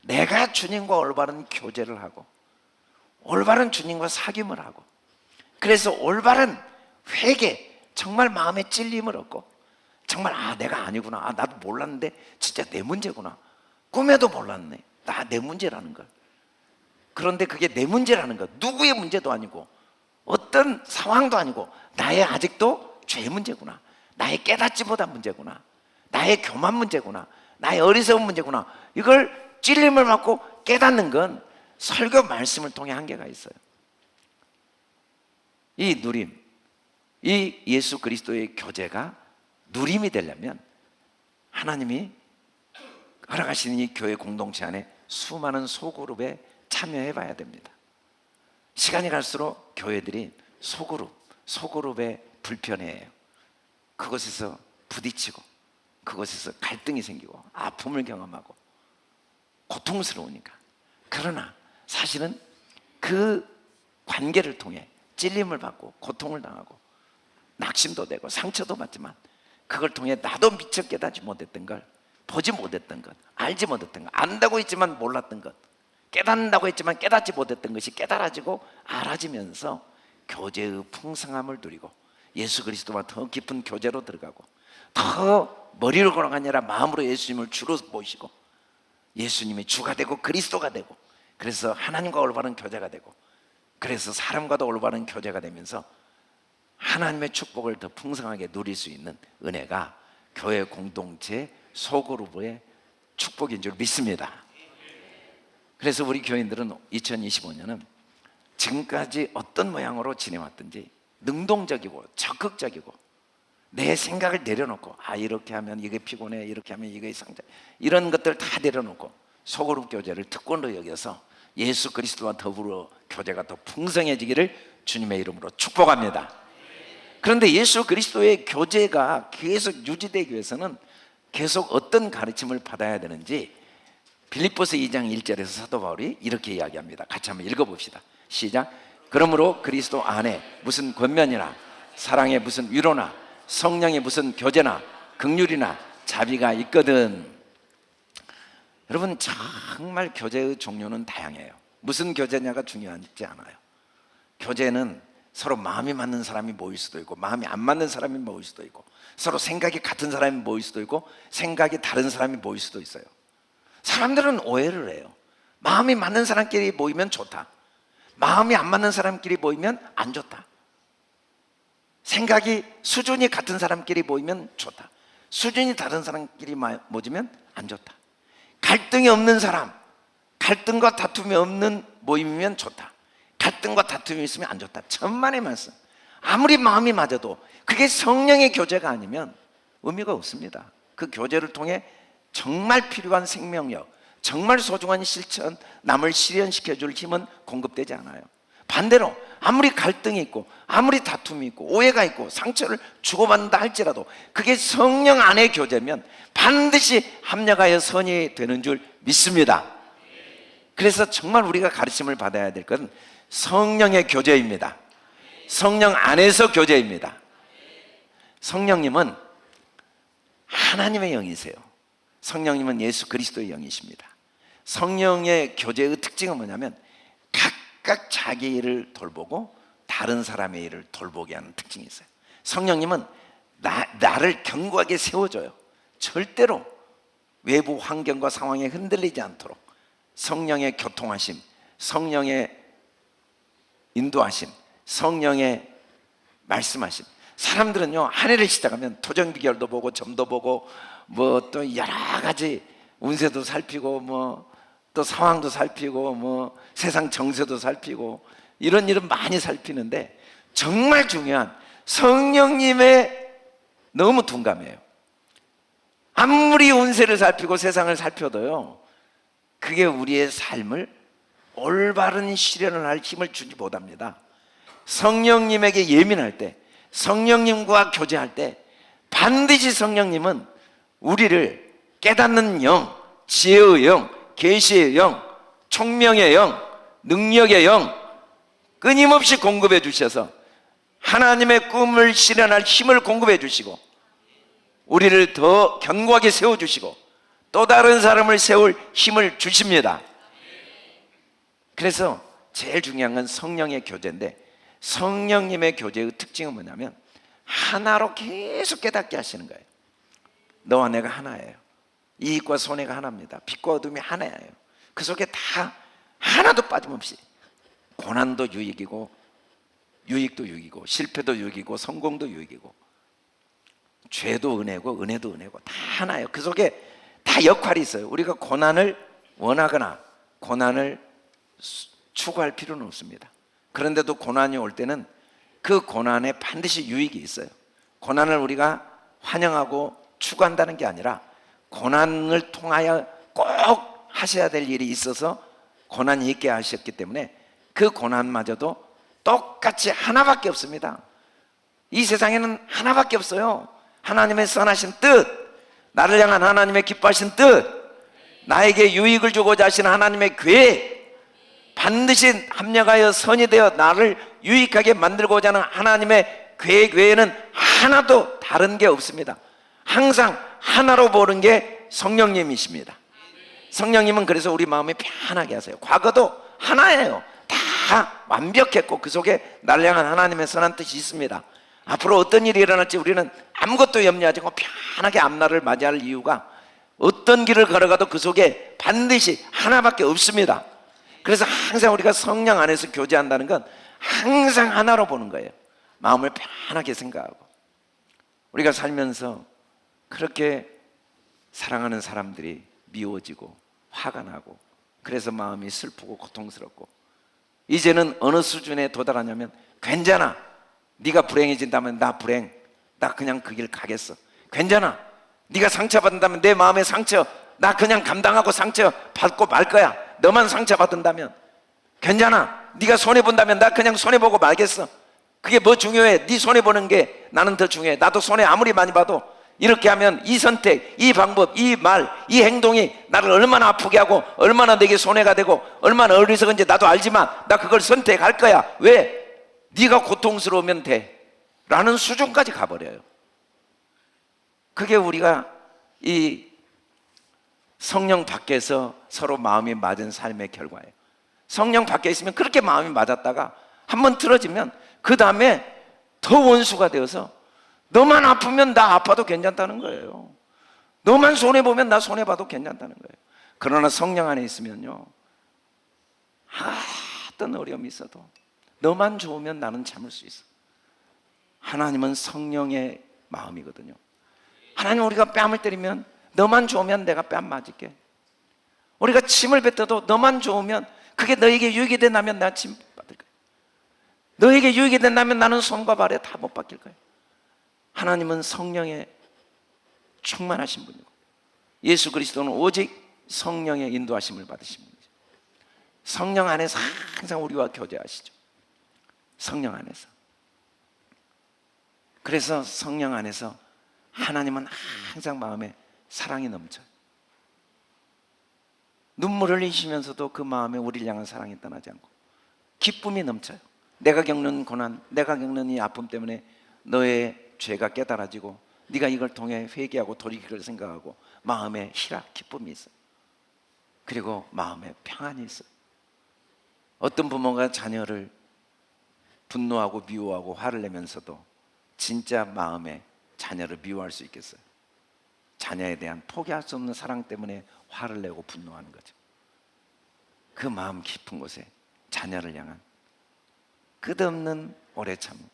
내가 주님과 올바른 교제를 하고 올바른 주님과 사귐을 하고 그래서 올바른 회개, 정말 마음에 찔림을 얻고 정말 내가 아니구나, 나도 몰랐는데 진짜 내 문제구나, 꿈에도 몰랐네, 내 문제라는 걸. 그런데 그게 내 문제라는 것, 누구의 문제도 아니고 어떤 상황도 아니고 나의 아직도 죄 문제구나, 나의 깨닫지 못한 문제구나, 나의 교만 문제구나, 나의 어리석은 문제구나, 이걸 찔림을 받고 깨닫는 건 설교 말씀을 통해 한계가 있어요. 이 누림, 이 예수 그리스도의 교제가 누림이 되려면 하나님이 허락하시는 이 교회 공동체 안에 수많은 소그룹에 참여해 봐야 됩니다. 시간이 갈수록 교회들이 소그룹에 불편해해요. 그것에서 부딪히고 그것에서 갈등이 생기고 아픔을 경험하고 고통스러우니까. 그러나 사실은 그 관계를 통해 찔림을 받고 고통을 당하고 낙심도 되고 상처도 받지만 그걸 통해 나도 미처 깨닫지 못했던 걸, 보지 못했던 것, 알지 못했던 것, 안다고 했지만 몰랐던 것, 깨닫는다고 했지만 깨닫지 못했던 것이 깨달아지고 알아지면서 교제의 풍성함을 누리고 예수 그리스도와 더 깊은 교제로 들어가고 더 머리로 걸어가는 게 아니라 마음으로 예수님을 주로 모시고 예수님이 주가 되고 그리스도가 되고 그래서 하나님과 올바른 교제가 되고 그래서 사람과도 올바른 교제가 되면서 하나님의 축복을 더 풍성하게 누릴 수 있는 은혜가 교회 공동체 소그룹의 축복인 줄 믿습니다. 그래서 우리 교인들은 2025년은 지금까지 어떤 모양으로 지내왔든지 능동적이고 적극적이고 내 생각을 내려놓고 이렇게 하면 이게 피곤해, 이렇게 하면 이게 상태, 이런 것들 다 내려놓고 소그룹 교제를 특권으로 여겨서 예수 그리스도와 더불어 교제가 더 풍성해지기를 주님의 이름으로 축복합니다. 그런데 예수 그리스도의 교제가 계속 유지되기 위해서는 계속 어떤 가르침을 받아야 되는지 빌립보서 2장 1절에서 사도 바울이 이렇게 이야기합니다. 같이 한번 읽어봅시다. 시작. 그러므로 그리스도 안에 무슨 권면이나 사랑의 무슨 위로나 성령의 무슨 교제나 긍휼이나 자비가 있거든. 여러분, 정말 교제의 종류는 다양해요. 무슨 교제냐가 중요하지 않아요. 교제는 서로 마음이 맞는 사람이 모일 수도 있고 마음이 안 맞는 사람이 모일 수도 있고 서로 생각이 같은 사람이 모일 수도 있고 생각이 다른 사람이 모일 수도 있어요. 사람들은 오해를 해요. 마음이 맞는 사람끼리 모이면 좋다, 마음이 안 맞는 사람끼리 모이면 안 좋다. 생각이 수준이 같은 사람끼리 모이면 좋다, 수준이 다른 사람끼리 모이면 안 좋다. 갈등이 없는 사람, 갈등과 다툼이 없는 모임이면 좋다, 갈등과 다툼이 있으면 안 좋다. 천만의 말씀. 아무리 마음이 맞아도 그게 성령의 교제가 아니면 의미가 없습니다. 그 교제를 통해 정말 필요한 생명력, 정말 소중한 실천, 남을 실현시켜줄 힘은 공급되지 않아요. 반대로 아무리 갈등이 있고 아무리 다툼이 있고 오해가 있고 상처를 주고받는다 할지라도 그게 성령 안의 교제면 반드시 합력하여 선이 되는 줄 믿습니다. 그래서 정말 우리가 가르침을 받아야 될 것은 성령의 교제입니다. 성령 안에서 교제입니다. 성령님은 하나님의 영이세요. 성령님은 예수 그리스도의 영이십니다. 성령의 교제의 특징은 뭐냐면 각각 자기 일을 돌보고 다른 사람의 일을 돌보게 하는 특징이 있어요. 성령님은 나를 견고하게 세워줘요. 절대로 외부 환경과 상황에 흔들리지 않도록 성령의 교통하심, 성령의 인도하심, 성령의 말씀하심. 사람들은요, 한 해를 시작하면 토정 비결도 보고 점도 보고 뭐 또 여러 가지 운세도 살피고 뭐 또 상황도 살피고 뭐 세상 정세도 살피고 이런 일은 많이 살피는데 정말 중요한 성령님의 너무 둔감해요. 아무리 운세를 살피고 세상을 살펴도요, 그게 우리의 삶을 올바른 실현을 할 힘을 주지 못합니다. 성령님에게 예민할 때, 성령님과 교제할 때 반드시 성령님은 우리를 깨닫는 영, 지혜의 영, 계시의 영, 총명의 영, 능력의 영 끊임없이 공급해 주셔서 하나님의 꿈을 실현할 힘을 공급해 주시고 우리를 더 견고하게 세워주시고 또 다른 사람을 세울 힘을 주십니다. 그래서 제일 중요한 건 성령의 교제인데, 성령님의 교제의 특징은 뭐냐면 하나로 계속 깨닫게 하시는 거예요. 너와 내가 하나예요. 이익과 손해가 하나입니다. 빛과 어둠이 하나예요. 그 속에 다 하나도 빠짐없이 고난도 유익이고 유익도 유익이고 실패도 유익이고 성공도 유익이고 죄도 은혜고 은혜도 은혜고 다 하나예요. 그 속에 다 역할이 있어요. 우리가 고난을 원하거나 고난을 추구할 필요는 없습니다. 그런데도 고난이 올 때는 그 고난에 반드시 유익이 있어요. 고난을 우리가 환영하고 추구한다는 게 아니라 고난을 통하여 꼭 하셔야 될 일이 있어서 고난이 있게 하셨기 때문에 그 고난마저도 똑같이 하나밖에 없습니다. 이 세상에는 하나밖에 없어요. 하나님의 선하신 뜻, 나를 향한 하나님의 기뻐하신 뜻, 나에게 유익을 주고자 하시는 하나님의 계획, 반드시 합력하여 선이 되어 나를 유익하게 만들고자 하는 하나님의 계획 외에는 하나도 다른 게 없습니다. 항상 하나로 보는 게 성령님이십니다. 성령님은 그래서 우리 마음이 편하게 하세요. 과거도 하나예요. 다 완벽했고 그 속에 나를 향한 하나님의 선한 뜻이 있습니다. 앞으로 어떤 일이 일어날지 우리는 아무것도 염려하지 않고 편하게 앞날을 맞이할 이유가 어떤 길을 걸어가도 그 속에 반드시 하나밖에 없습니다. 그래서 항상 우리가 성령 안에서 교제한다는 건 항상 하나로 보는 거예요. 마음을 편하게 생각하고. 우리가 살면서 그렇게 사랑하는 사람들이 미워지고 화가 나고 그래서 마음이 슬프고 고통스럽고 이제는 어느 수준에 도달하냐면 괜찮아, 네가 불행해진다면 나 그냥 그 길 가겠어. 괜찮아. 네가 상처받는다면 내 마음의 상처 나 그냥 감당하고 상처 받고 말 거야. 너만 상처받는다면 괜찮아. 네가 손해본다면 나 그냥 손해보고 말겠어. 그게 뭐 중요해? 네 손해보는 게 나는 더 중요해. 나도 손해 아무리 많이 봐도 이렇게 하면 이 선택, 이 방법, 이 말, 이 행동이 나를 얼마나 아프게 하고 얼마나 내게 손해가 되고 얼마나 어리석은지 나도 알지만 나 그걸 선택할 거야. 왜? 네가 고통스러우면 돼 라는 수준까지 가버려요. 그게 우리가 이 성령 밖에서 서로 마음이 맞은 삶의 결과예요. 성령 밖에 있으면 그렇게 마음이 맞았다가 한번 틀어지면 그 다음에 더 원수가 되어서 너만 아프면 나 아파도 괜찮다는 거예요. 너만 손해보면 나 손해봐도 괜찮다는 거예요. 그러나 성령 안에 있으면요, 어떤 어려움이 있어도 너만 좋으면 나는 참을 수 있어. 하나님은 성령의 마음이거든요. 하나님, 우리가 뺨을 때리면 너만 좋으면 내가 뺨 맞을게. 우리가 침을 뱉어도 너만 좋으면 그게 너에게 유익이 된다면 나 침 받을 거야. 너에게 유익이 된다면 나는 손과 발에 다 못 박힐 거야. 하나님은 성령의 충만하신 분이고 예수 그리스도는 오직 성령의 인도하심을 받으신 분이죠. 성령 안에서 항상 우리와 교제하시죠. 성령 안에서. 그래서 성령 안에서 하나님은 항상 마음에 사랑이 넘쳐요. 눈물을 흘리시면서도 그 마음에 우리를 향한 사랑이 떠나지 않고 기쁨이 넘쳐요. 내가 겪는 고난, 내가 겪는 이 아픔 때문에 너의 죄가 깨달아지고 네가 이걸 통해 회개하고 돌이킬 생각하고 마음에 희락, 기쁨이 있어요. 그리고 마음에 평안이 있어요. 어떤 부모가 자녀를 분노하고 미워하고 화를 내면서도 진짜 마음에 자녀를 미워할 수 있겠어요? 자녀에 대한 포기할 수 없는 사랑 때문에 화를 내고 분노하는 거죠. 그 마음 깊은 곳에 자녀를 향한 끝없는 오래 참음,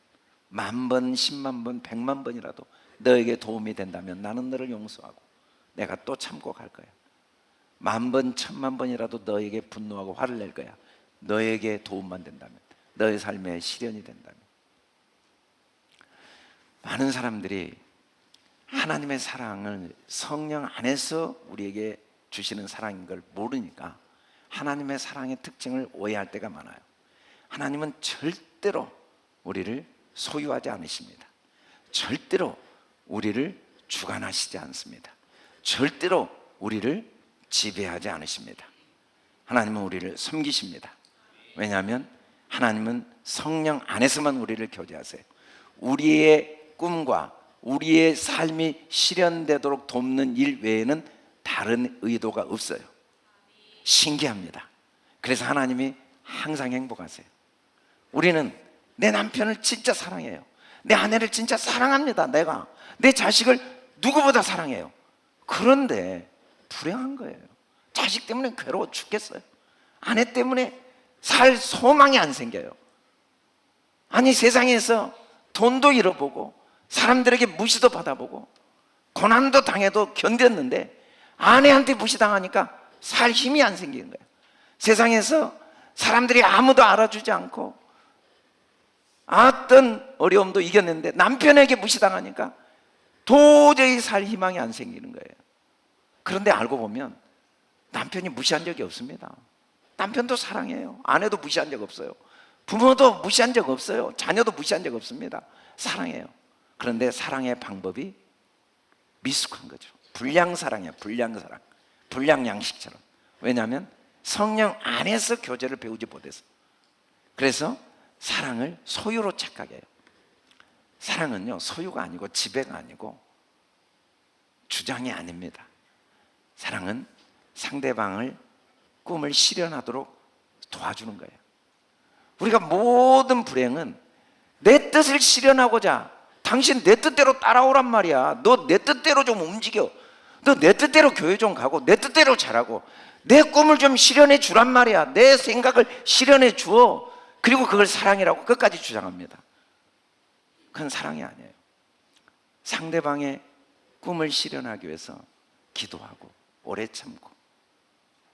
10,000번, 100,000번, 100,000번이라도 너에게 도움이 된다면 나는 너를 용서하고 내가 또 참고 갈 거야. 10,000번, 1,000,000번이라도 너에게 분노하고 화를 낼 거야. 너에게 도움만 된다면, 너의 삶에 실현이 된다면. 많은 사람들이 하나님의 사랑을 성령 안에서 우리에게 주시는 사랑인 걸 모르니까 하나님의 사랑의 특징을 오해할 때가 많아요. 하나님은 절대로 우리를 소유하지 않으십니다. 절대로 우리를 주관하시지 않습니다. 절대로 우리를 지배하지 않으십니다. 하나님은 우리를 섬기십니다. 왜냐하면 하나님은 성령 안에서만 우리를 교제하세요. 우리의 꿈과 우리의 삶이 실현되도록 돕는 일 외에는 다른 의도가 없어요. 신기합니다. 그래서 하나님이 항상 행복하세요. 우리는 내 남편을 진짜 사랑해요. 내 아내를 진짜 사랑합니다. 내가 내 자식을 누구보다 사랑해요. 그런데 불행한 거예요. 자식 때문에 괴로워 죽겠어요. 아내 때문에 살 소망이 안 생겨요. 아니, 세상에서 돈도 잃어보고 사람들에게 무시도 받아보고 고난도 당해도 견뎠는데 아내한테 무시당하니까 살 힘이 안 생기는 거예요. 세상에서 사람들이 아무도 알아주지 않고 어떤 어려움도 이겼는데 남편에게 무시당하니까 도저히 살 희망이 안 생기는 거예요. 그런데 알고 보면 남편이 무시한 적이 없습니다. 남편도 사랑해요. 아내도 무시한 적 없어요. 부모도 무시한 적 없어요. 자녀도 무시한 적 없습니다. 사랑해요. 그런데 사랑의 방법이 미숙한 거죠. 불량사랑이에요. 불량사랑, 불량양식처럼. 왜냐하면 성령 안에서 교제를 배우지 못해서. 그래서 사랑을 소유로 착각해요. 사랑은요, 소유가 아니고 지배가 아니고 주장이 아닙니다. 사랑은 상대방을 꿈을 실현하도록 도와주는 거예요. 우리가 모든 불행은 내 뜻을 실현하고자 당신 내 뜻대로 따라오란 말이야. 너 내 뜻대로 좀 움직여. 너 내 뜻대로 교회 좀 가고 내 뜻대로 잘하고 내 꿈을 좀 실현해 주란 말이야. 내 생각을 실현해 주어. 그리고 그걸 사랑이라고 끝까지 주장합니다. 그건 사랑이 아니에요. 상대방의 꿈을 실현하기 위해서 기도하고 오래 참고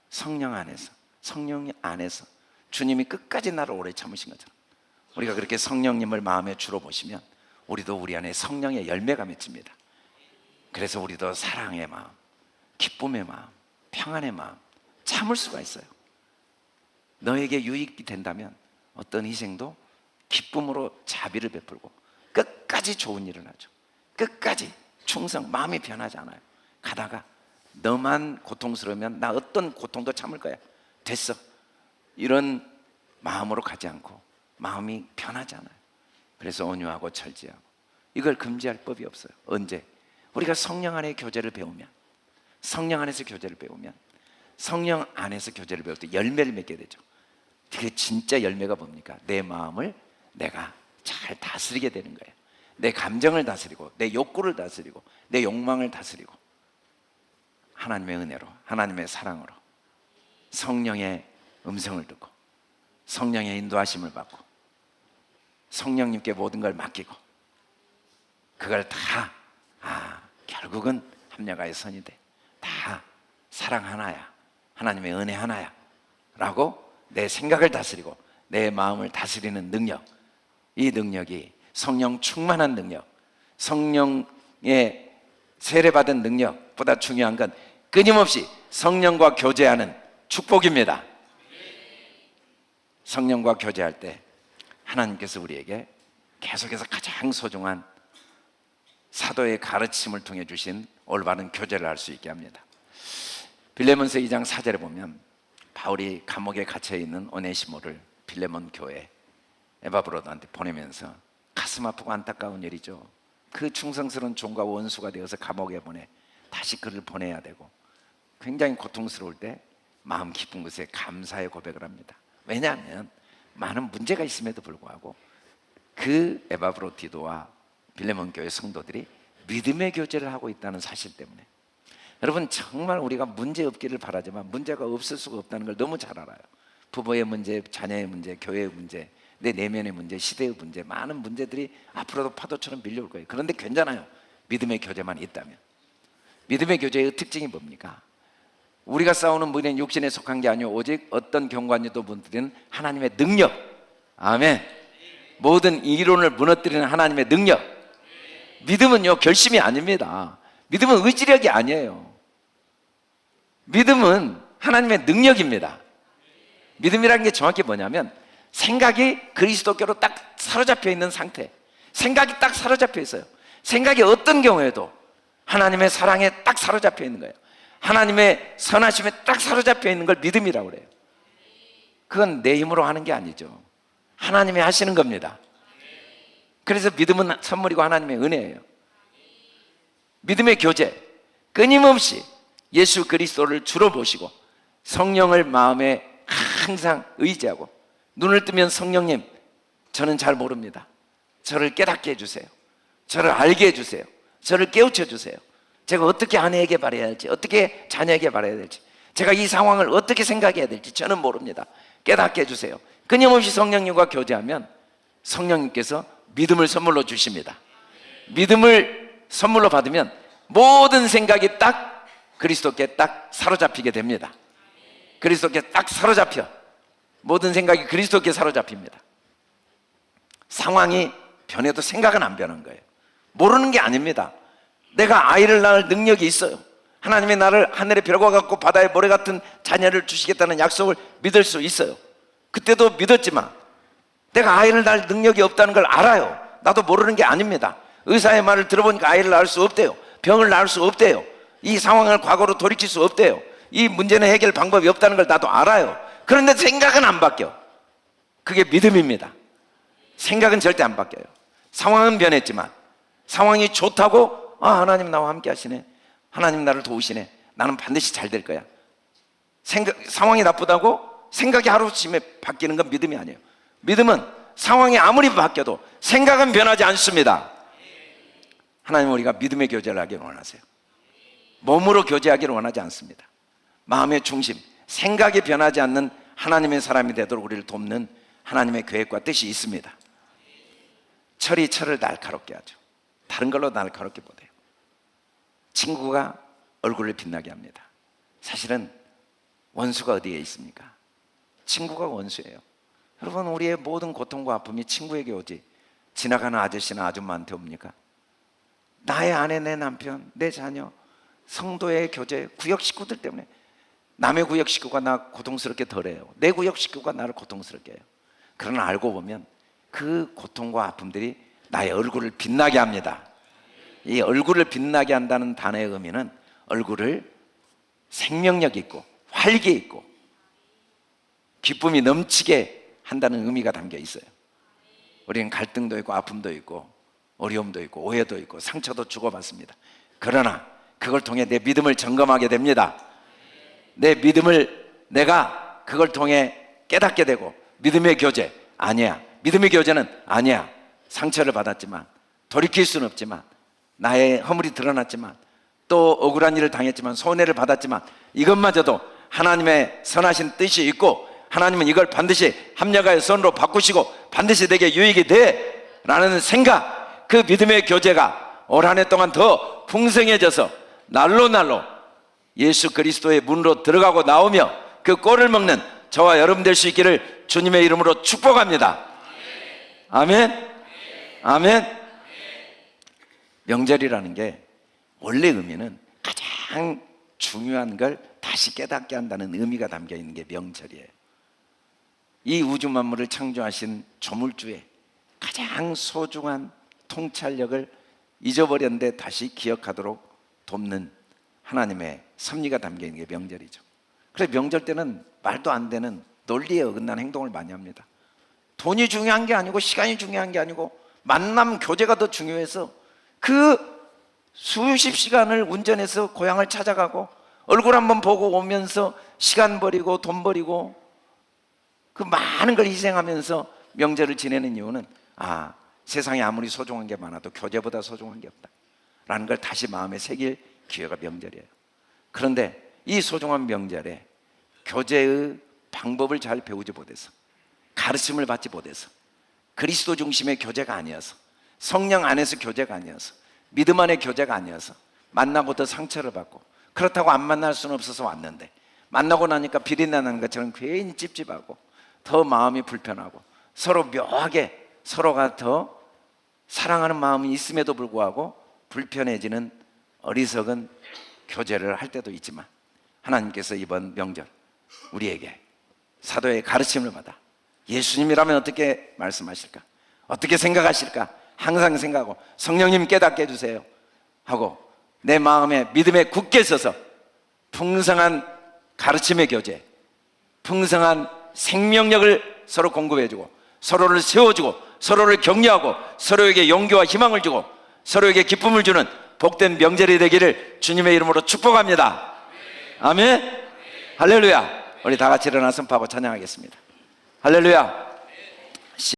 성령 안에서, 성령 안에서 주님이 끝까지 나를 오래 참으신 것처럼 우리가 그렇게 성령님을 마음에 주로 보시면 우리도 우리 안에 성령의 열매가 맺힙니다. 그래서 우리도 사랑의 마음, 기쁨의 마음, 평안의 마음 참을 수가 있어요. 너에게 유익이 된다면 어떤 희생도 기쁨으로 자비를 베풀고 끝까지 좋은 일을 하죠. 끝까지 충성, 마음이 변하지 않아요. 가다가 너만 고통스러우면 나 어떤 고통도 참을 거야, 됐어, 이런 마음으로 가지 않고 마음이 변하지 않아요. 그래서 온유하고 철저하고, 이걸 금지할 법이 없어요. 언제? 우리가 성령 안에 교제를 배우면, 성령 안에서 교제를 배우면, 성령 안에서 교제를 배울 때 열매를 맺게 되죠. 그 진짜 열매가 뭡니까? 내 마음을 내가 잘 다스리게 되는 거예요. 내 감정을 다스리고, 내 욕구를 다스리고, 내 욕망을 다스리고, 하나님의 은혜로, 하나님의 사랑으로 성령의 음성을 듣고 성령의 인도하심을 받고 성령님께 모든 걸 맡기고, 그걸 다 결국은 합력하여 선이 돼, 다 사랑 하나야, 하나님의 은혜 하나야 라고 내 생각을 다스리고 내 마음을 다스리는 능력, 이 능력이 성령 충만한 능력, 성령의 세례받은 능력보다 중요한 건 끊임없이 성령과 교제하는 축복입니다. 성령과 교제할 때 하나님께서 우리에게 계속해서 가장 소중한 사도의 가르침을 통해 주신 올바른 교제를 할 수 있게 합니다. 빌레몬서 2장 4절에 보면 바울이 감옥에 갇혀있는 오네시모를 빌레몬 교회 에바브로도한테 보내면서 가슴 아프고 안타까운 일이죠. 그 충성스러운 종과 원수가 되어서 감옥에 보내 다시 그를 보내야 되고 굉장히 고통스러울 때 마음 깊은 곳에 감사의 고백을 합니다. 왜냐하면 많은 문제가 있음에도 불구하고 그 에바브로디도와 빌레몬 교회 성도들이 믿음의 교제를 하고 있다는 사실 때문에, 여러분 정말 우리가 문제 없기를 바라지만 문제가 없을 수가 없다는 걸 너무 잘 알아요. 부부의 문제, 자녀의 문제, 교회의 문제, 내 내면의 문제, 시대의 문제, 많은 문제들이 앞으로도 파도처럼 밀려올 거예요. 그런데 괜찮아요. 믿음의 교제만 있다면. 믿음의 교제의 특징이 뭡니까? 우리가 싸우는 문제는 육신에 속한 게 아니오 오직 어떤 경관유도 분들은 하나님의 능력, 아멘, 모든 이론을 무너뜨리는 하나님의 능력. 믿음은요 결심이 아닙니다. 믿음은 의지력이 아니에요. 믿음은 하나님의 능력입니다. 믿음이라는 게 정확히 뭐냐면 생각이 그리스도께로 딱 사로잡혀 있는 상태, 생각이 딱 사로잡혀 있어요. 생각이 어떤 경우에도 하나님의 사랑에 딱 사로잡혀 있는 거예요. 하나님의 선하심에 딱 사로잡혀 있는 걸 믿음이라고 그래요. 그건 내 힘으로 하는 게 아니죠. 하나님이 하시는 겁니다. 그래서 믿음은 선물이고 하나님의 은혜예요. 믿음의 교제, 끊임없이 예수 그리스도를 주로 보시고 성령을 마음에 항상 의지하고, 눈을 뜨면 성령님 저는 잘 모릅니다, 저를 깨닫게 해주세요, 저를 알게 해주세요, 저를 깨우쳐 주세요, 제가 어떻게 아내에게 바라야 할지, 어떻게 자녀에게 바라야 될지, 제가 이 상황을 어떻게 생각해야 될지 저는 모릅니다, 깨닫게 해주세요. 끊임없이 성령님과 교제하면 성령님께서 믿음을 선물로 주십니다. 믿음을 선물로 받으면 모든 생각이 딱 그리스도께 딱 사로잡히게 됩니다. 그리스도께 딱 사로잡혀, 모든 생각이 그리스도께 사로잡힙니다. 상황이 변해도 생각은 안 변한 거예요. 모르는 게 아닙니다. 내가 아이를 낳을 능력이 있어요. 하나님의 나를 하늘의 별과 같고 바다의 모래 같은 자녀를 주시겠다는 약속을 믿을 수 있어요. 그때도 믿었지만 내가 아이를 낳을 능력이 없다는 걸 알아요. 나도 모르는 게 아닙니다. 의사의 말을 들어보니까 아이를 낳을 수 없대요. 병을 낳을 수 없대요. 이 상황을 과거로 돌이킬 수 없대요. 이 문제는 해결 방법이 없다는 걸 나도 알아요. 그런데 생각은 안 바뀌어. 그게 믿음입니다. 생각은 절대 안 바뀌어요. 상황은 변했지만, 상황이 좋다고 하나님 나와 함께 하시네, 하나님 나를 도우시네, 나는 반드시 잘 될 거야. 상황이 나쁘다고 생각이 하루아침에 바뀌는 건 믿음이 아니에요. 믿음은 상황이 아무리 바뀌어도 생각은 변하지 않습니다. 하나님은 우리가 믿음의 교제를 하기를 원하세요. 몸으로 교제하기를 원하지 않습니다. 마음의 중심, 생각이 변하지 않는 하나님의 사람이 되도록 우리를 돕는 하나님의 계획과 뜻이 있습니다. 철이 철을 날카롭게 하죠. 다른 걸로 날카롭게 못해요. 친구가 얼굴을 빛나게 합니다. 사실은 원수가 어디에 있습니까? 친구가 원수예요. 여러분, 우리의 모든 고통과 아픔이 친구에게 오지 지나가는 아저씨나 아줌마한테 옵니까? 나의 아내, 내 남편, 내 자녀, 성도의 교제, 구역 식구들 때문에 남의 구역 식구가 나 고통스럽게 덜해요. 내 구역 식구가 나를 고통스럽게 해요. 그러나 알고 보면 그 고통과 아픔들이 나의 얼굴을 빛나게 합니다. 이 얼굴을 빛나게 한다는 단어의 의미는 얼굴을 생명력 있고 활기 있고 기쁨이 넘치게 한다는 의미가 담겨 있어요. 우리는 갈등도 있고 아픔도 있고 어려움도 있고 오해도 있고 상처도 주고받습니다. 그러나 그걸 통해 내 믿음을 점검하게 됩니다. 내 믿음을 내가 그걸 통해 깨닫게 되고, 믿음의 교제 아니야, 믿음의 교제는 아니야, 상처를 받았지만 돌이킬 수는 없지만, 나의 허물이 드러났지만, 또 억울한 일을 당했지만, 손해를 받았지만, 이것마저도 하나님의 선하신 뜻이 있고 하나님은 이걸 반드시 합력하여 선으로 바꾸시고 반드시 내게 유익이 돼 라는 생각, 그 믿음의 교제가 올 한 해 동안 더 풍성해져서 날로 날로 예수 그리스도의 문으로 들어가고 나오며 그 꼴을 먹는 저와 여러분 될 수 있기를 주님의 이름으로 축복합니다. 아멘. 아멘. 명절이라는 게 원래 의미는 가장 중요한 걸 다시 깨닫게 한다는 의미가 담겨 있는 게 명절이에요. 이 우주 만물을 창조하신 조물주의 가장 소중한 통찰력을 잊어버렸는데 다시 기억하도록 돕는 하나님의 섭리가 담겨 있는 게 명절이죠. 그래서 명절 때는 말도 안 되는 논리에 어긋난 행동을 많이 합니다. 돈이 중요한 게 아니고 시간이 중요한 게 아니고 만남 교제가 더 중요해서 그 수십 시간을 운전해서 고향을 찾아가고 얼굴 한번 보고 오면서 시간 버리고 돈 버리고 그 많은 걸 희생하면서 명절을 지내는 이유는 세상에 아무리 소중한 게 많아도 교제보다 소중한 게 없다 라는 걸 다시 마음에 새길 기회가 명절이에요. 그런데 이 소중한 명절에 교제의 방법을 잘 배우지 못해서, 가르침을 받지 못해서, 그리스도 중심의 교제가 아니어서, 성령 안에서 교제가 아니어서, 믿음 안의 교제가 아니어서 만나고 더 상처를 받고, 그렇다고 안 만날 수는 없어서 왔는데 만나고 나니까 비린내나는 것처럼 괜히 찝찝하고 더 마음이 불편하고, 서로 묘하게 서로가 더 사랑하는 마음이 있음에도 불구하고 불편해지는 어리석은 교제를 할 때도 있지만, 하나님께서 이번 명절 우리에게 사도의 가르침을 받아 예수님이라면 어떻게 말씀하실까, 어떻게 생각하실까 항상 생각하고, 성령님 깨닫게 해주세요 하고 내 마음에 믿음에 굳게 서서 풍성한 가르침의 교제, 풍성한 생명력을 서로 공급해주고 서로를 세워주고 서로를 격려하고 서로에게 용기와 희망을 주고 서로에게 기쁨을 주는 복된 명절이 되기를 주님의 이름으로 축복합니다. 아멘. 할렐루야. 우리 다 같이 일어나 선포하고 찬양하겠습니다. 할렐루야.